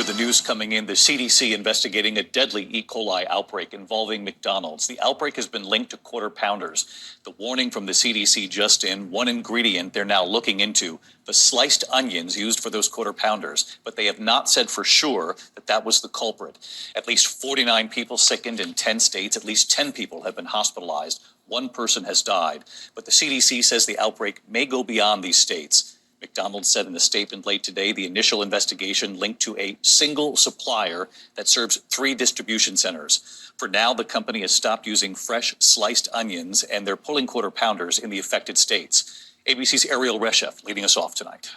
with the news coming in, the CDC investigating a deadly E. coli outbreak involving McDonald's. The outbreak has been linked to quarter pounders. The warning from the CDC just in, one ingredient they're now looking into, the sliced onions used for those quarter pounders, but they have not said for sure that that was the culprit. At least 49 people sickened in 10 states. At least 10 people have been hospitalized. One person has died. But the CDC says the outbreak may go beyond these states. McDonald's said in a statement late today the initial investigation linked to a single supplier that serves 3 distribution centers. For now, the company has stopped using fresh sliced onions, and they're pulling quarter pounders in the affected states. ABC's Ariel Reshef leading us off tonight.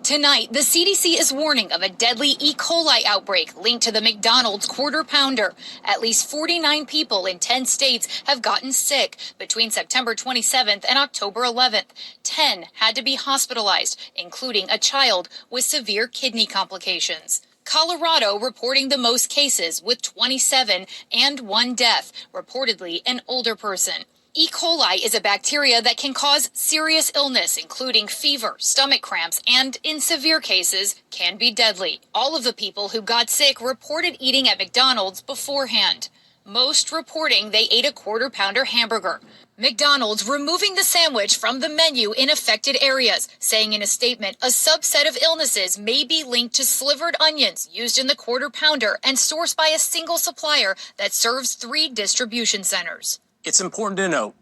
Tonight, the CDC is warning of a deadly E. coli outbreak linked to the McDonald's quarter pounder. At least 49 people in 10 states have gotten sick between September 27th and October 11th. 10 had to be hospitalized, including a child with severe kidney complications. Colorado reporting the most cases with 27 and 1 death, reportedly an older person. E. coli is a bacteria that can cause serious illness, including fever, stomach cramps, and, in severe cases, can be deadly. All of the people who got sick reported eating at McDonald's beforehand, most reporting they ate a quarter pounder hamburger. McDonald's removing the sandwich from the menu in affected areas, saying in a statement a subset of illnesses may be linked to slivered onions used in the quarter pounder and sourced by a single supplier that serves 3 distribution centers. It's important to note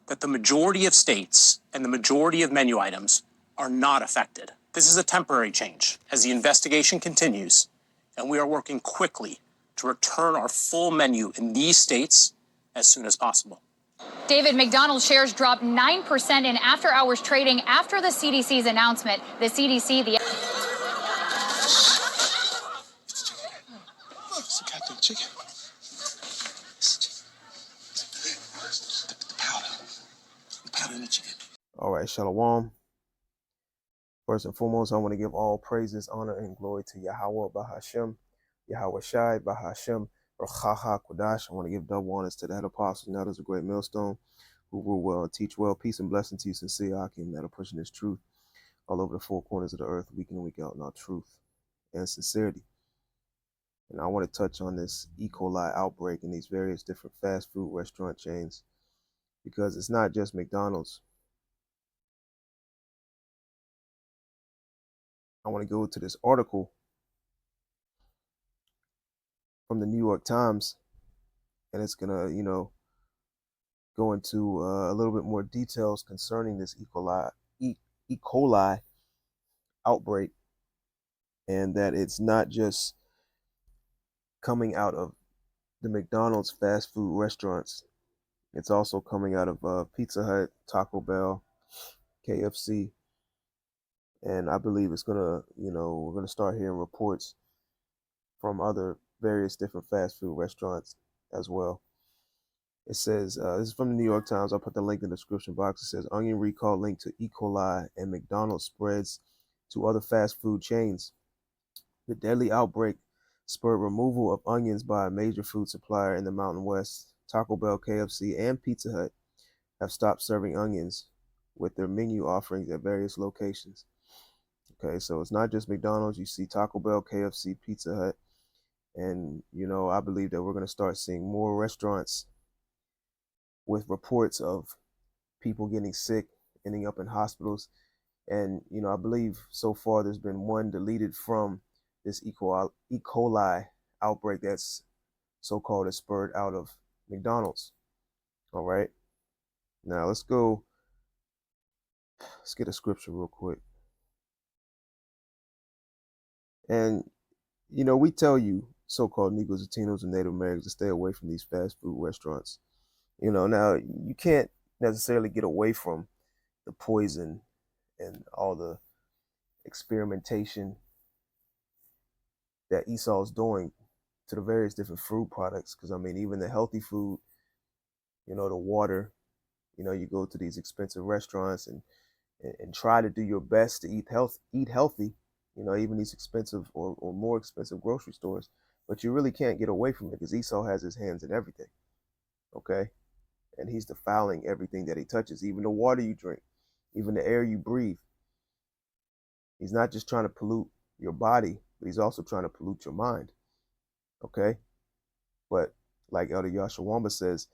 that the majority of states and the majority of menu items are not affected. This is a temporary change as the investigation continues, and we are working quickly to return our full menu in these states as soon as possible. David, McDonald's shares dropped 9% in after-hours trading after the CDC's announcement. The CDC, the... It's a goddamn chicken. All right, Shalom. First and foremost, I want to give all praises, honor, and glory to Yahweh Bahashem, Yahweh Shai Bahashem, Rachaha Kodash. I want to give double honors to the head apostles and elders of Great Millstone, who rule well and teach well. Peace and blessing to you, sincere Akim, that are pushing this truth all over the 4 corners of the earth, week in and week out, in our truth and sincerity. And I want to touch on this E. coli outbreak in these various different fast food restaurant chains, because it's not just McDonald's. I want to go to this article from the New York Times, and it's going to, go into a little bit more details concerning this E. coli outbreak, and that it's not just coming out of the McDonald's fast food restaurants. It's also coming out of Pizza Hut, Taco Bell, KFC. And I believe it's gonna, we're gonna start hearing reports from other various different fast food restaurants as well. It says, this is from the New York Times. I'll put the link in the description box. It says, onion recall linked to E. coli and McDonald's spreads to other fast food chains. The deadly outbreak spurred removal of onions by a major food supplier in the Mountain West. Taco Bell, KFC, and Pizza Hut have stopped serving onions with their menu offerings at various locations. Okay, so it's not just McDonald's. You see Taco Bell, KFC, Pizza Hut. And, I believe that we're going to start seeing more restaurants with reports of people getting sick, ending up in hospitals. And, I believe so far there's been one deleted from this E. coli outbreak that's so-called spurred out of McDonald's. All right. Now let's get a scripture real quick. And, we tell you, so-called Negroes, Latinos, and Native Americans to stay away from these fast food restaurants. Now you can't necessarily get away from the poison and all the experimentation that Esau's doing to the various different food products. Because, even the healthy food, the water, you go to these expensive restaurants and try to do your best to eat healthy, even these expensive or more expensive grocery stores. But you really can't get away from it because Esau has his hands in everything. Okay? And he's defiling everything that he touches, even the water you drink, even the air you breathe. He's not just trying to pollute your body, but he's also trying to pollute your mind. Okay. But like Elder Yashawamba says,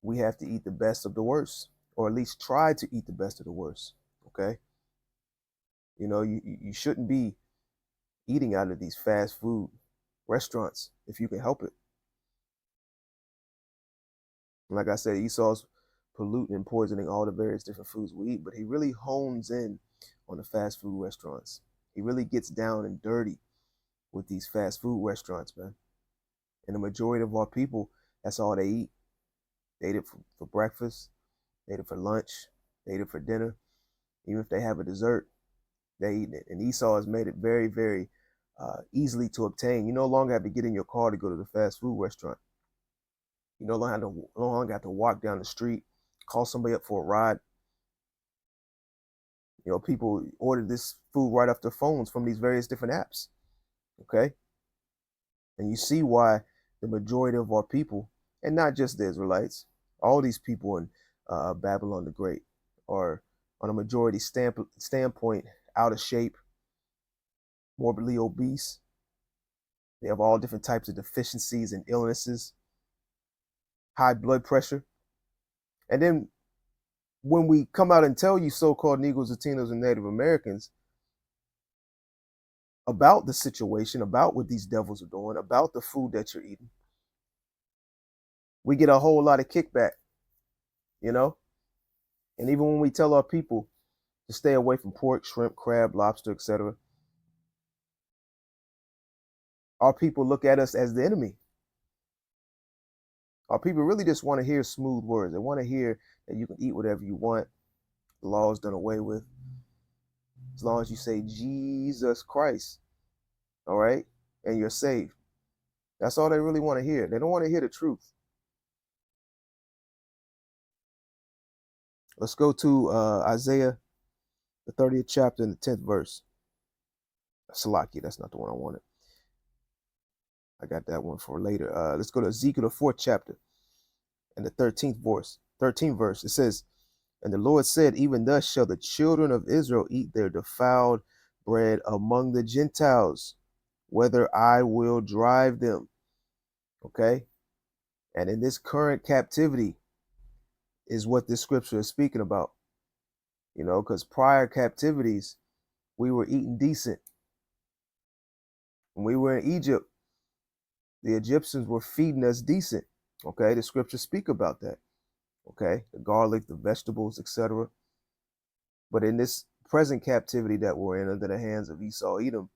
we have to eat the best of the worst, or at least try to eat the best of the worst. Okay. You shouldn't be eating out of these fast food restaurants if you can help it. Like I said, Esau's polluting and poisoning all the various different foods we eat, but he really hones in on the fast food restaurants. He really gets down and dirty with these fast food restaurants, man. And the majority of our people, that's all they eat. They eat it for breakfast, they eat it for lunch, they eat it for dinner. Even if they have a dessert, they eat it. And Esau has made it very, very easily to obtain. You no longer have to get in your car to go to the fast food restaurant. You no longer have to walk down the street, call somebody up for a ride. People order this food right off their phones from these various different apps. Okay. And you see why the majority of our people, and not just the Israelites, all these people in Babylon the Great are, on a majority standpoint, out of shape, morbidly obese. They have all different types of deficiencies and illnesses, high blood pressure. And then when we come out and tell you so-called Negroes, Latinos, and Native Americans about the situation, about what these devils are doing, about the food that you're eating, we get a whole lot of kickback, And even when we tell our people to stay away from pork, shrimp, crab, lobster, etc., our people look at us as the enemy. Our people really just want to hear smooth words. They want to hear that you can eat whatever you want. The law is done away with. As long as you say Jesus Christ, all right, and you're saved. That's all they really want to hear. They don't want to hear the truth. Let's go to Isaiah, the 30th chapter and the 10th verse. Salakia, that's not the one I wanted. I got that one for later. Let's go to Ezekiel, the 4th chapter and the 13th verse. It says, and the Lord said, even thus shall the children of Israel eat their defiled bread among the Gentiles, whether I will drive them. Okay. And in this current captivity is what this scripture is speaking about. Because prior captivities, we were eating decent. When we were in Egypt, the Egyptians were feeding us decent. Okay. The scriptures speak about that. Okay. The garlic, the vegetables, etc. But in this present captivity that we're in under the hands of Esau, Edom,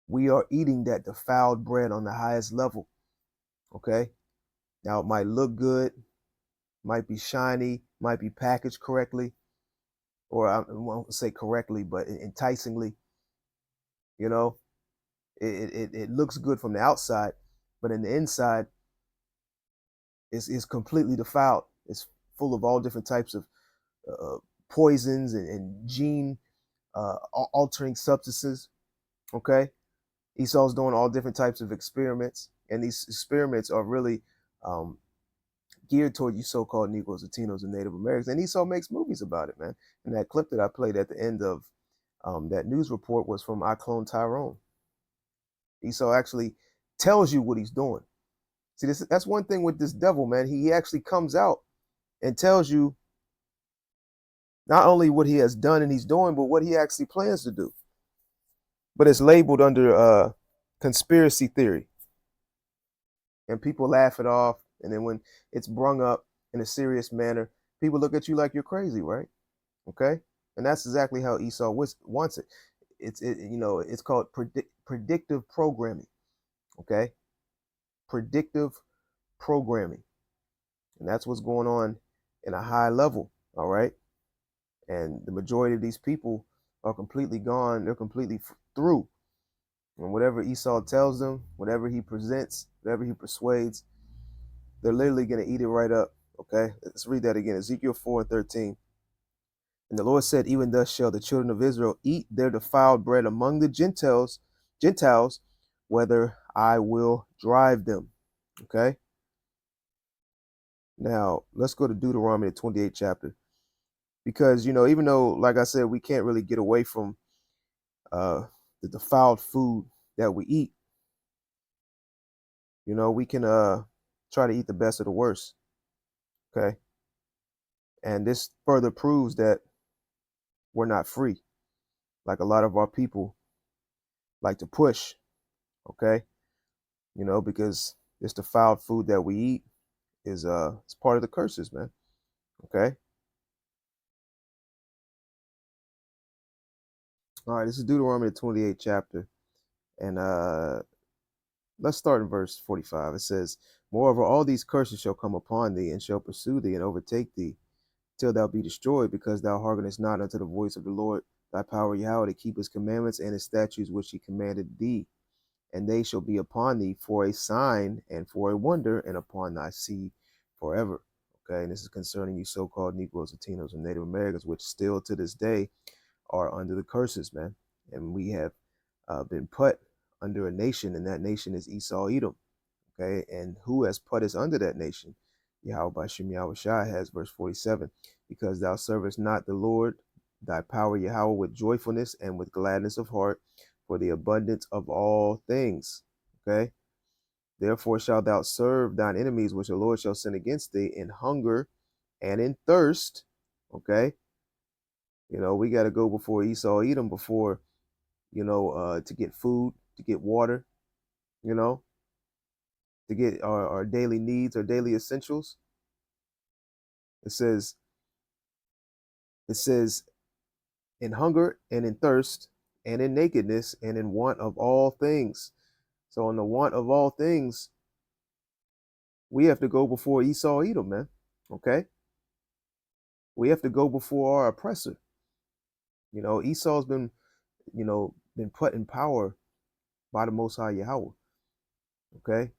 we are eating that defiled bread on the highest level. Okay. Now it might look good, might be shiny, might be packaged correctly, or I won't say correctly, but enticingly. It looks good from the outside, but in the inside, it's completely defiled. It's full of all different types of poisons and gene altering substances. Okay. Esau's doing all different types of experiments, and these experiments are really geared toward you so-called Negroes, Latinos, and Native Americans. And Esau makes movies about it, man. And that clip that I played at the end of that news report was from I Clone Tyrone. Esau actually tells you what he's doing. See, that's one thing with this devil, man. He actually comes out and tells you not only what he has done and he's doing, but what he actually plans to do. But it's labeled under conspiracy theory. And people laugh it off. And then when it's brung up in a serious manner, people look at you like you're crazy, right? Okay. And that's exactly how Esau wants it. It's called predictive programming. Okay. Predictive programming. And that's what's going on in a high level. All right. And the majority of these people are completely gone. They're completely through. And whatever Esau tells them, whatever he presents, whatever he persuades, they're literally going to eat it right up. Okay. Let's read that again. Ezekiel 4:13. And the Lord said, even thus shall the children of Israel eat their defiled bread among the Gentiles, whether I will drive them. Okay. Now let's go to Deuteronomy, the 28th chapter. Because, even though, like I said, we can't really get away from the defiled food that we eat. You know, we can try to eat the best of the worst. Okay. And this further proves that we're not free, like a lot of our people like to push. Okay. You know, because this defiled food that we eat is it's part of the curses, man. Okay. All right, this is Deuteronomy 28th chapter. And let's start in verse 45. It says, moreover, all these curses shall come upon thee, and shall pursue thee, and overtake thee, till thou be destroyed, because thou hearkenest not unto the voice of the Lord thy power Yahweh, to keep his commandments and his statutes which he commanded thee. And they shall be upon thee for a sign and for a wonder, and upon thy seed forever. Okay, and this is concerning you so-called Negroes, Latinos, and Native Americans, which still to this day are under the curses, man. And we have been put under a nation, and that nation is Esau Edom. Okay, and who has put us under that nation? Yahweh by Shem Yahweh Shai has verse 47, because thou servest not the Lord thy power Yahweh with joyfulness and with gladness of heart, for the abundance of all things. Okay, therefore shalt thou serve thine enemies, which the Lord shall send against thee, in hunger and in thirst. Okay, you know, we got to go before Esau Edom before, you know, to get food, to get water, you know, to get our daily needs, our daily essentials. It says, in hunger and in thirst and in nakedness and in want of all things. So in the want of all things, we have to go before Esau Edom, man. Okay. We have to go before our oppressor. You know, Esau's been, you know, been put in power by the Most High Yahweh. Okay.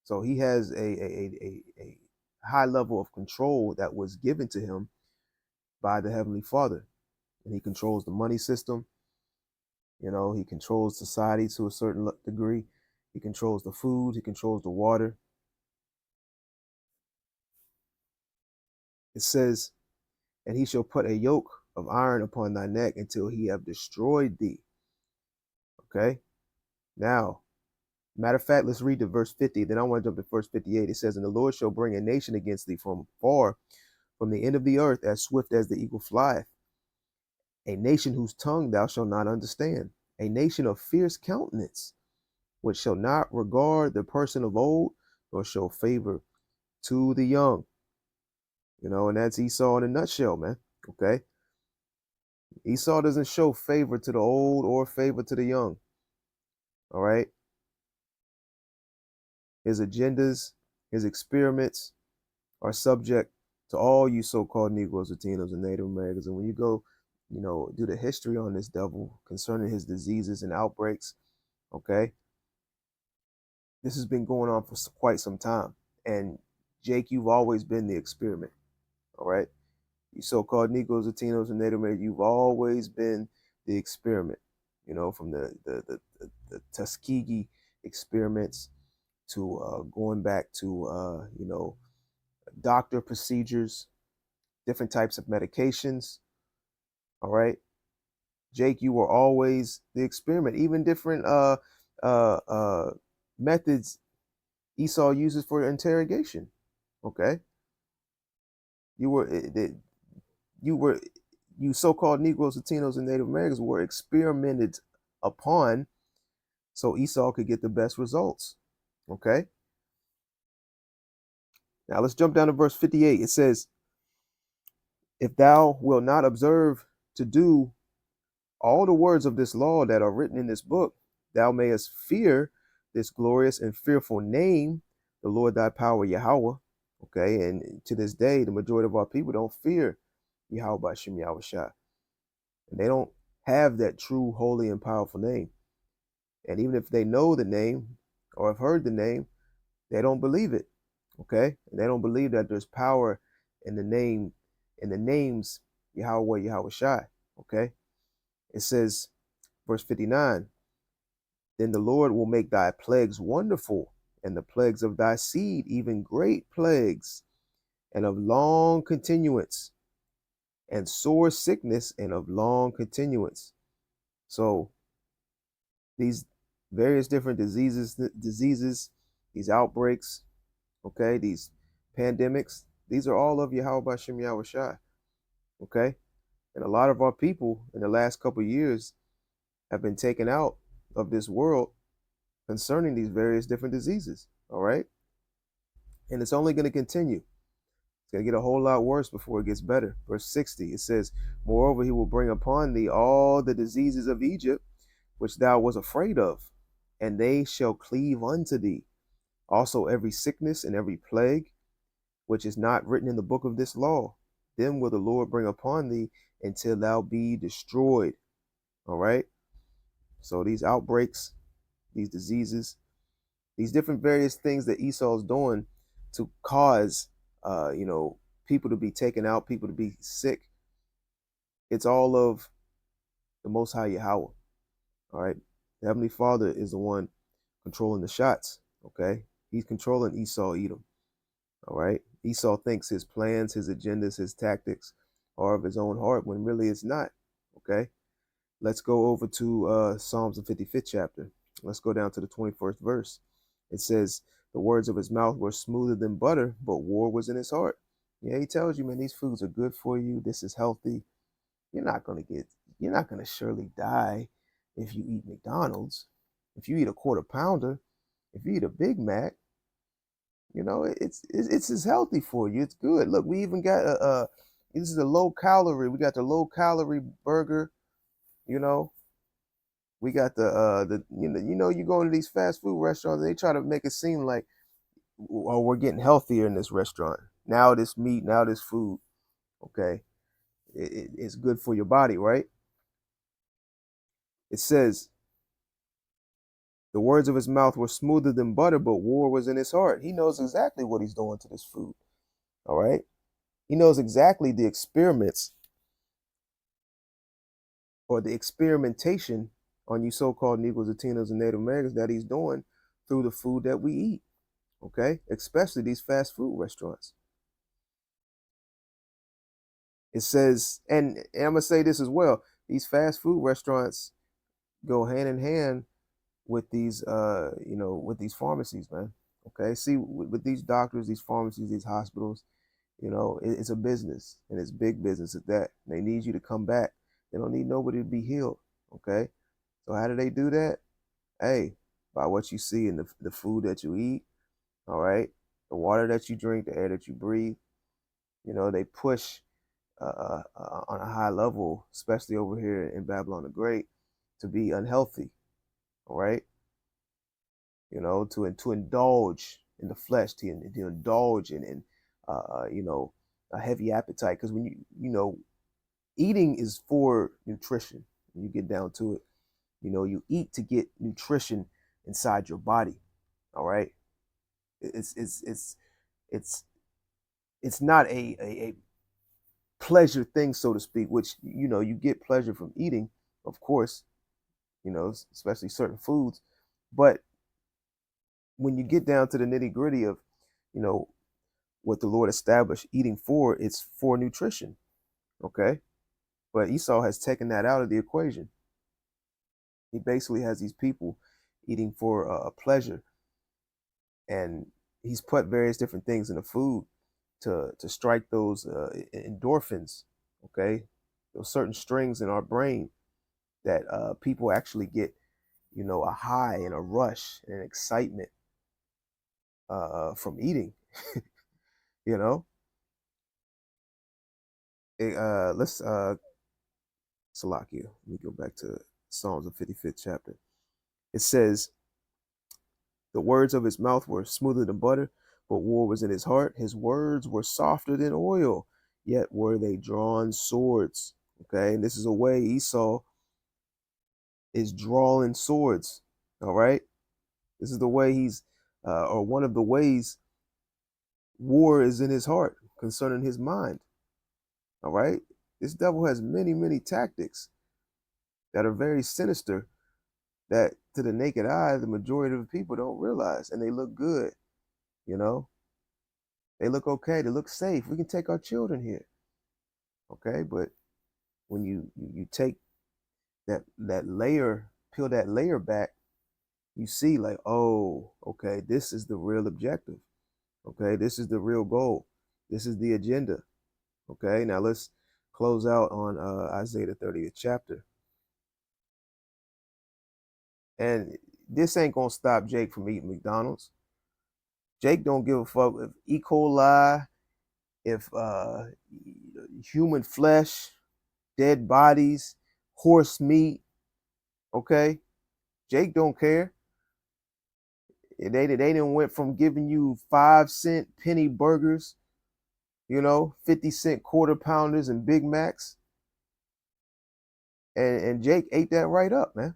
So he has a high level of control that was given to him by the Heavenly Father. And he controls the money system. You know, he controls society to a certain degree. He controls the food. He controls the water. It says, and he shall put a yoke of iron upon thy neck until he have destroyed thee. Okay. Now, matter of fact, let's read to verse 50. Then I want to jump to verse 58. It says, and the Lord shall bring a nation against thee from far, from the end of the earth, as swift as the eagle flieth. A nation whose tongue thou shalt not understand. A nation of fierce countenance, which shall not regard the person of old, nor show favor to the young. You know, and that's Esau in a nutshell, man. Okay. Esau doesn't show favor to the old or favor to the young. All right. His agendas, his experiments are subject to all you so-called Negroes, Latinos, and Native Americans. And when you go, you know, do the history on this devil concerning his diseases and outbreaks, okay, this has been going on for quite some time. And Jake, you've always been the experiment. All right. You so-called Negroes, Latinos, and Native Americans, you've always been the experiment, you know, from the Tuskegee experiments to going back to, you know, doctor procedures, different types of medications. All right. Jake, you were always the experiment, even different methods Esau uses for interrogation. Okay. You were you so-called Negroes, Latinos, and Native Americans were experimented upon so Esau could get the best results. Okay. Now let's jump down to verse 58. It says, if thou wilt not observe to do all the words of this law that are written in this book, thou mayest fear this glorious and fearful name, the Lord thy power, Yahweh. Okay. And to this day, the majority of our people don't fear Yahweh by Shem Yahweh Shai. And they don't have that true, holy, and powerful name. And even if they know the name or have heard the name, they don't believe it. Okay. And they don't believe that there's power in the name, in the names Yahweh, Yahweh Shai. Okay. It says, verse 59, then the Lord will make thy plagues wonderful, and the plagues of thy seed, even great plagues, and of long continuance, and sore sickness, and of long continuance. So these various different diseases, these outbreaks, okay, these pandemics, these are all of Yahweh Bashem Yahweh Shai, okay? And a lot of our people in the last couple of years have been taken out of this world concerning these various different diseases, all right? And it's only going to continue. It's going to get a whole lot worse before it gets better. Verse 60, it says, moreover, he will bring upon thee all the diseases of Egypt, which thou was afraid of, and they shall cleave unto thee. Also every sickness and every plague, which is not written in the book of this law, them will the Lord bring upon thee until thou be destroyed. All right. So these outbreaks, these diseases, these different various things that Esau is doing to cause, people to be taken out, people to be sick. It's all of the Most High Yahweh. All right. The Heavenly Father is the one controlling the shots. Okay. He's controlling Esau, Edom. All right. Esau thinks his plans, his agendas, his tactics are of his own heart when really it's not. Okay. Let's go over to Psalms, the 55th chapter. Let's go down to the 21st verse. It says, the words of his mouth were smoother than butter, but war was in his heart. Yeah, he tells you, man, these foods are good for you. This is healthy. You're not going to surely die if you eat McDonald's. If you eat a quarter pounder, if you eat a Big Mac, it's as healthy for you. It's good. Look, we even got this is a low calorie. We got the low calorie burger. We got you go into these fast food restaurants and they try to make it seem like, oh, we're getting healthier in this restaurant. Now this meat, now this food, okay, it's good for your body, right? It says the words of his mouth were smoother than butter, but war was in his heart. He knows exactly what he's doing to this food. All right. He knows exactly the experiments or the experimentation on you so-called Negroes, Latinos, and Native Americans that he's doing through the food that we eat. Okay. Especially these fast food restaurants. It says, and I'm going to say this as well. These fast food restaurants go hand in hand with these, with these pharmacies, man. Okay. See, with these doctors, these pharmacies, these hospitals, it's a business, and it's big business at that. They need you to come back. They don't need nobody to be healed. Okay. So how do they do that? Hey, by what you see in the food that you eat. All right. The water that you drink, the air that you breathe. They push on a high level, especially over here in Babylon the Great, to be unhealthy. All right. To indulge in the flesh, to indulge in a heavy appetite. Because when eating is for nutrition. When you get down to it, you eat to get nutrition inside your body. All right. It's not a pleasure thing, so to speak, which you get pleasure from eating, of course, especially certain foods. But when you get down to the nitty gritty of, what the Lord established eating for, it's for nutrition. Okay. But Esau has taken that out of the equation. He basically has these people eating for a pleasure, and he's put various different things in the food to strike those endorphins. Okay. Those certain strings in our brain that people actually get, a high and a rush and an excitement from eating. you know let's Salakia, let me go back to Psalms, the 55th chapter. It says, the words of his mouth were smoother than butter, but war was in his heart. His words were softer than oil, yet were they drawn swords. Okay, and this is a way Esau is drawing swords. All right, this is the way or one of the ways war is in his heart concerning his mind. All right, this devil has many, many tactics that are very sinister that to the naked eye, the majority of the people don't realize, and they look good. They look okay. They look safe. We can take our children here. Okay. But when you take that layer, peel that layer back, you see like, oh, okay, this is the real objective. Okay, this is the real goal. This is the agenda. Okay, now let's close out on Isaiah the 30th chapter. And this ain't gonna stop Jake from eating McDonald's. Jake don't give a fuck if E. coli, if human flesh, dead bodies, horse meat. Okay, Jake don't care. They didn't went from giving you 5-cent penny burgers, 50-cent quarter pounders and Big Macs, and Jake ate that right up, man.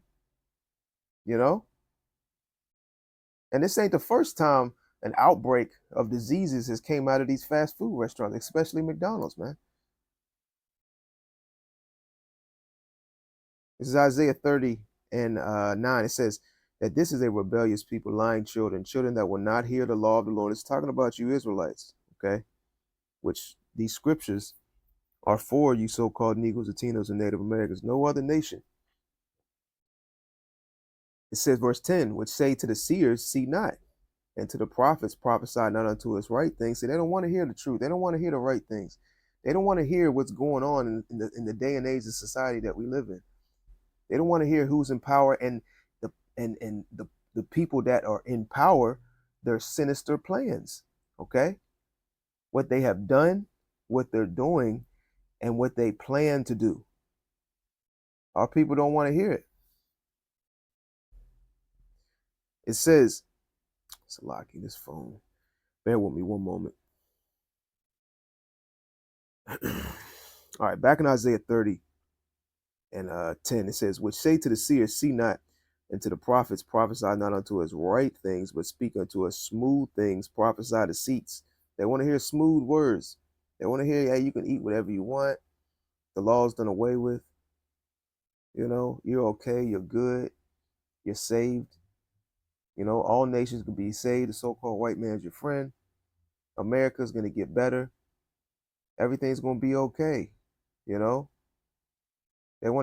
And this ain't the first time an outbreak of diseases has came out of these fast food restaurants, especially McDonald's, man. This is Isaiah 30 and 9. It says that this is a rebellious people, lying children, children that will not hear the law of the Lord. It's talking about you Israelites, okay? Which these scriptures are for you so-called Negroes, Latinos, and Native Americans. No other nation. It says, verse 10, which say to the seers, see not, and to the prophets, prophesy not unto us right things. So they don't want to hear the truth. They don't want to hear the right things. They don't want to hear what's going on in the day and age of society that we live in. They don't want to hear who's in power and the people that are in power, their sinister plans. Okay? What they have done, what they're doing, and what they plan to do. Our people don't want to hear it. It says, Salaki, this phone. Bear with me one moment. All right, back in Isaiah 30 and 10, it says, which say to the seers, see not, and to the prophets, prophesy not unto us right things, but speak unto us smooth things, prophesy deceits. They want to hear smooth words. They want to hear, hey, you can eat whatever you want. The law's done away with. You're okay, you're good, you're saved. All nations can be saved. The so-called white man's your friend. America's going to get better. Everything's going to be okay. They want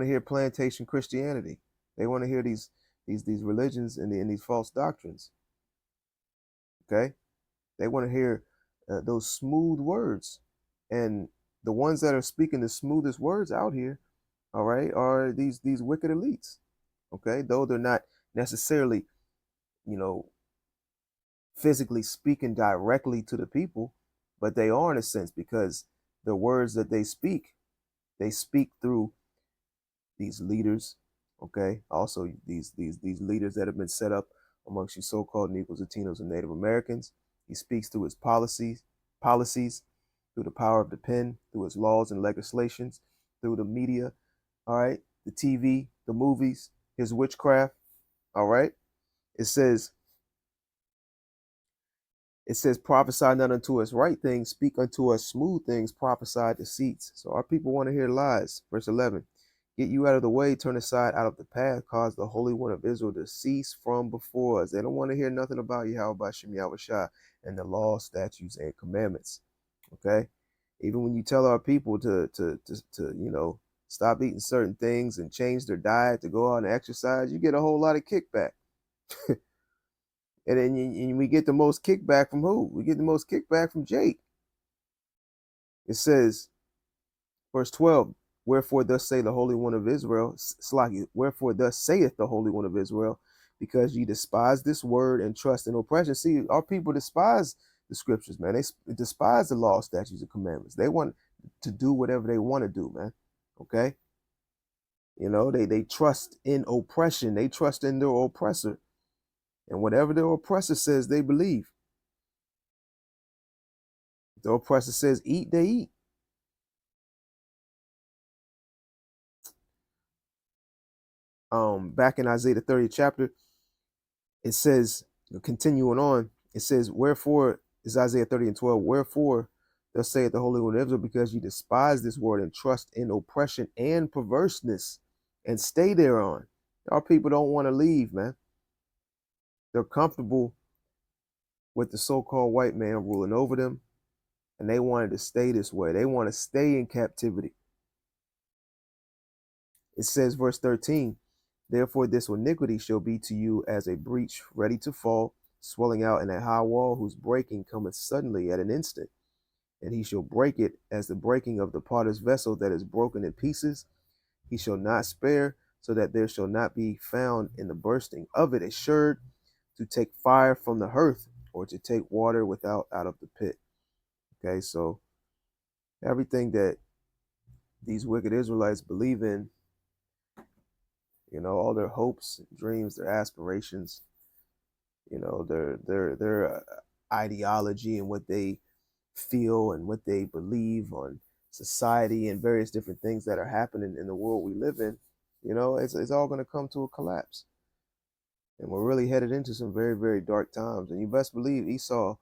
to hear plantation Christianity. They want to hear these religions and these false doctrines. Okay? They want to hear those smooth words. And the ones that are speaking the smoothest words out here, all right, are these wicked elites. Okay? Though they're not necessarily, physically speaking directly to the people, but they are in a sense, because the words that they speak through these leaders, okay? Also these leaders that have been set up amongst you so-called Negroes, Latinos, and Native Americans. He speaks through his policies, through the power of the pen, through his laws and legislations, through the media, all right? The TV, the movies, his witchcraft, all right? It says, prophesy not unto us right things, speak unto us smooth things, prophesy deceits. So our people want to hear lies. Verse 11, get you out of the way, turn aside out of the path, cause the Holy One of Israel to cease from before us. They don't want to hear nothing about Yahweh Shem Yahushua and the law, statutes, and commandments. Okay? Even when you tell our people to stop eating certain things and change their diet, to go out and exercise, you get a whole lot of kickback. And then we get the most kickback from who? We get the most kickback from Jake. It says, verse 12, wherefore thus say the Holy One of Israel, wherefore thus saith the Holy One of Israel, because ye despise this word and trust in oppression. See, our people despise the scriptures, man. They despise the law, statutes, and commandments. They want to do whatever they want to do, man. Okay? They trust in oppression. They trust in their oppressor. And whatever the oppressor says, they believe. If the oppressor says eat, they eat. Back in Isaiah the 30th chapter, it says, continuing on, it says, wherefore, is Isaiah 30 and 12, wherefore thus saith the Holy One of Israel, because you despise this word and trust in oppression and perverseness, and stay thereon. Our people don't want to leave, man. They're comfortable with the so-called white man ruling over them, and they wanted to stay this way. They want to stay in captivity. It says, verse 13, therefore this iniquity shall be to you as a breach ready to fall, swelling out in a high wall, whose breaking cometh suddenly at an instant. And he shall break it as the breaking of the potter's vessel that is broken in pieces. He shall not spare, so that there shall not be found in the bursting of it assured to take fire from the hearth, or to take water without out of the pit. Okay, so everything that these wicked Israelites believe in, all their hopes, dreams, their aspirations, their ideology and what they feel and what they believe on society and various different things that are happening in the world we live in, it's all going to come to a collapse. And we're really headed into some very, very dark times. And you best believe Esau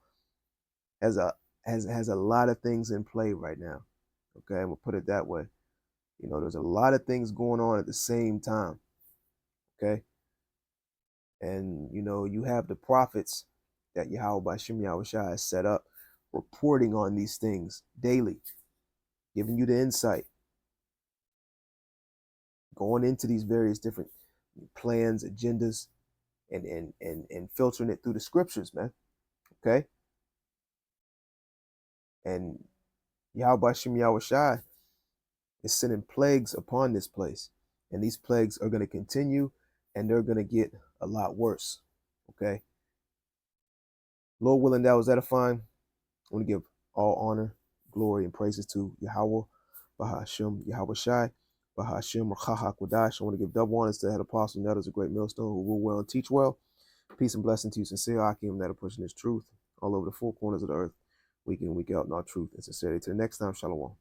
has a lot of things in play right now. Okay, I'm gonna put it that way. There's a lot of things going on at the same time. Okay. And you have the prophets that Yahweh Bashim Yahushua has set up, reporting on these things daily, giving you the insight, going into these various different plans, agendas, and filtering it through the scriptures, man. Okay. And Yahweh Bashim Yahushua is sending plagues upon this place. And these plagues are going to continue, and they're going to get a lot worse. Okay. Lord willing, that was edifying. I want to give all honor, glory, and praises to Yahweh, Bahashim, Yahweh Shai, Bahashim, Rachaha Kodash. I want to give double honors to the head apostle, and that is a great millstone who rule well and teach well. Peace and blessing to you, sincere Akim, that are pushing this truth all over the four corners of the earth, week in, week out, in our truth and sincerity. Till the next time, Shalom.